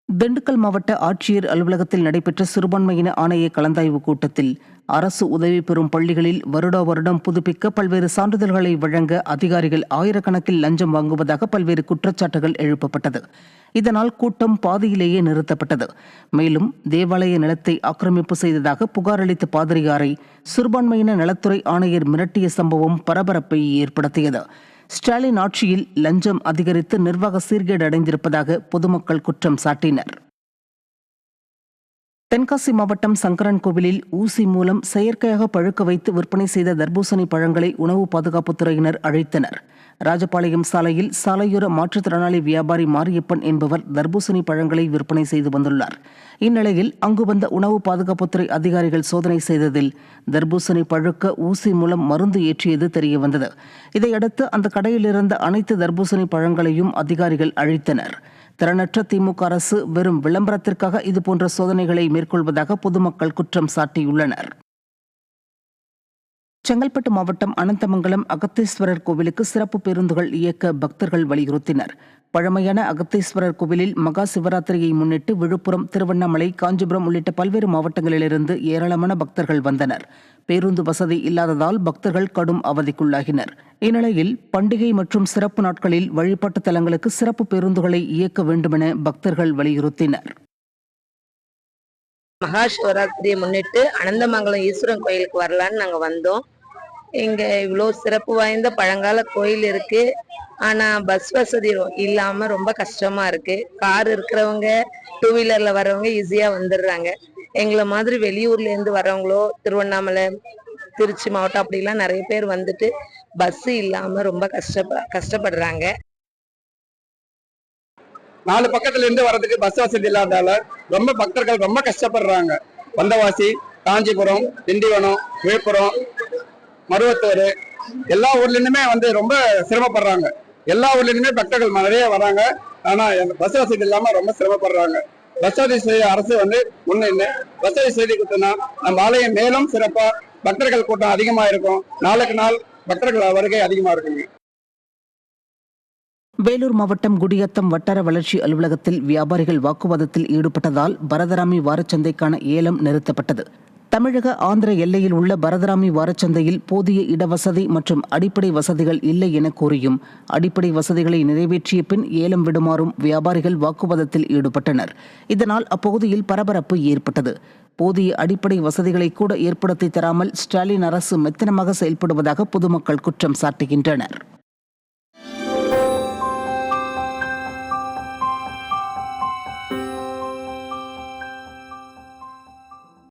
திண்டுக்கல் மாவட்ட ஆட்சியர் அலுவலகத்தில் நடைபெற்ற சிறுபான்மையின ஆணைய கலந்தாய்வு கூட்டத்தில் அரசு உதவி பெறும் பள்ளிகளில் வருடா வருடம் புதுப்பிக்க பல்வேறு சான்றிதழ்களை வழங்க அதிகாரிகள் ஆயிரக்கணக்கில் லஞ்சம் வாங்குவதாக பல்வேறு குற்றச்சாட்டுகள் எழுப்பப்பட்டது. இதனால் கூட்டம் பாதியிலேயே நிறுத்தப்பட்டது. மேலும் தேவாலய நிலத்தை ஆக்கிரமிப்பு செய்ததாக புகார் அளித்த பாதிரியாரை சிறுபான்மையின நலத்துறை ஆணையர் மிரட்டிய சம்பவம் பரபரப்பை ஏற்படுத்தியது. ஸ்டாலின் ஆட்சியில் லஞ்சம் அதிகரித்து நிர்வாக சீர்கேடு அடைந்திருப்பதாக பொதுமக்கள் குற்றம் சாட்டினர். தென்காசி மாவட்டம் சங்கரன் கோவிலில் ஊசி மூலம் செயற்கையாக பழுக்க வைத்து விற்பனை செய்த தர்பூசணி பழங்களை உணவு பாதுகாப்புத்துறையினர் அழித்தனர். ராஜபாளையம் சாலையில் சாலையோர மாற்றுத்திறனாளி வியாபாரி மாரியப்பன் என்பவர் தர்பூசணி பழங்களை விற்பனை செய்து வந்துள்ளார். இந்நிலையில் அங்கு வந்த உணவு பாதுகாப்புத்துறை அதிகாரிகள் சோதனை செய்ததில் தர்பூசணி பழுக்க ஊசி மூலம் மருந்து ஏற்றியது தெரியவந்தது. இதையடுத்து அந்த கடையில் இருந்த அனைத்து தர்பூசணி பழங்களையும் அதிகாரிகள் அழித்தனர். திறனற்ற திமுக அரசு வெறும் விளம்பரத்திற்காக இதுபோன்ற சோதனைகளை மேற்கொள்வதாக பொதுமக்கள் குற்றம் சாட்டியுள்ளனர். செங்கல்பட்டு மாவட்டம் அனந்தமங்கலம் அகத்தீஸ்வரர் கோவிலுக்கு சிறப்பு பேருந்துகள் இயக்க பக்தர்கள் வலியுறுத்தினர். பழமையான அகத்தீஸ்வரர் கோவிலில் மகா சிவராத்திரியை முன்னிட்டு விழுப்புரம், திருவண்ணாமலை, காஞ்சிபுரம் உள்ளிட்ட பல்வேறு மாவட்டங்களிலிருந்து ஏராளமான பக்தர்கள் வந்தனர். பேருந்து வசதி இல்லாததால் பக்தர்கள் கடும் அவதிக்குள்ளாகினர். இந்நிலையில் பண்டிகை மற்றும் சிறப்பு நாட்களில் வழிபாட்டு தலங்களுக்கு சிறப்பு பேருந்துகளை இயக்க வேண்டுமென பக்தர்கள் வலியுறுத்தினர். மகா சிவராத்திரியை முன்னிட்டு அனந்தமங்கலம் ஈஸ்வரன் கோயிலுக்கு வரலான்னு நாங்க வந்தோம். இங்க இவ்வளோ சிறப்பு வாய்ந்த பழங்கால கோயில் இருக்கு. ஆனா பஸ் வசதி இல்லாம ரொம்ப கஷ்டமா இருக்கு. கார் இருக்கிறவங்க, டூ வீலர்ல வர்றவங்க ஈஸியா வந்துடுறாங்க. எங்களை மாதிரி வெளியூர்ல இருந்து வர்றவங்களோ, திருவண்ணாமலை, திருச்சி மாவட்டம் அப்படிலாம் நிறைய பேர் வந்துட்டு பஸ் இல்லாம ரொம்ப கஷ்டப்படுறாங்க. 4 பக்கத்துல இருந்து வர்றதுக்கு பஸ் வசதி இல்லாதால ரொம்ப பக்தர்கள் ரொம்ப கஷ்டப்படுறாங்க. வந்தவாசி, காஞ்சிபுரம், திண்டிவனம், விழுப்புரம், மருவத்தூர் எல்லா ஊர்ல இருந்துமே வந்து ரொம்ப சிரமப்படுறாங்க. எல்லா ஊர்ல இருந்துமே பக்தர்கள் நிறைய வராங்க. ஆனா பஸ் வசதி இல்லாம ரொம்ப சிரமப்படுறாங்க. பஸ் வசதி செய்ய அரசு வந்து முன்னின்று பஸ் வசதி செய்து கொடுத்தனா நம்ம ஆலயம் மேலும் சிறப்பா பக்தர்கள் கூட்டம் அதிகமா இருக்கும். நாளுக்கு நாள் பக்தர்கள் வருகை அதிகமா இருக்குங்க. வேலூர் மாவட்டம் குடியாத்தம் வட்டார வளர்ச்சி அலுவலகத்தில் வியாபாரிகள் வாக்குவாதத்தில் ஈடுபட்டதால் பரதராமி வாரச்சந்தைக்கான ஏலம் நிறுத்தப்பட்டது. தமிழக ஆந்திர எல்லையில் உள்ள பரதராமி வாரச்சந்தையில் போதிய இடவசதி மற்றும் அடிப்படை வசதிகள் இல்லை என கூறியும் அடிப்படை வசதிகளை நிறைவேற்றிய பின் ஏலம் விடுமாறும் வியாபாரிகள் வாக்குவாதத்தில் ஈடுபட்டனர். இதனால் அப்பகுதியில் பரபரப்பு ஏற்பட்டது. போதிய அடிப்படை வசதிகளை கூட ஏற்படுத்தி தராமல் ஸ்டாலின் அரசு மெத்தனமாக செயல்படுவதாக பொதுமக்கள் குற்றம் சாட்டுகின்றனர்.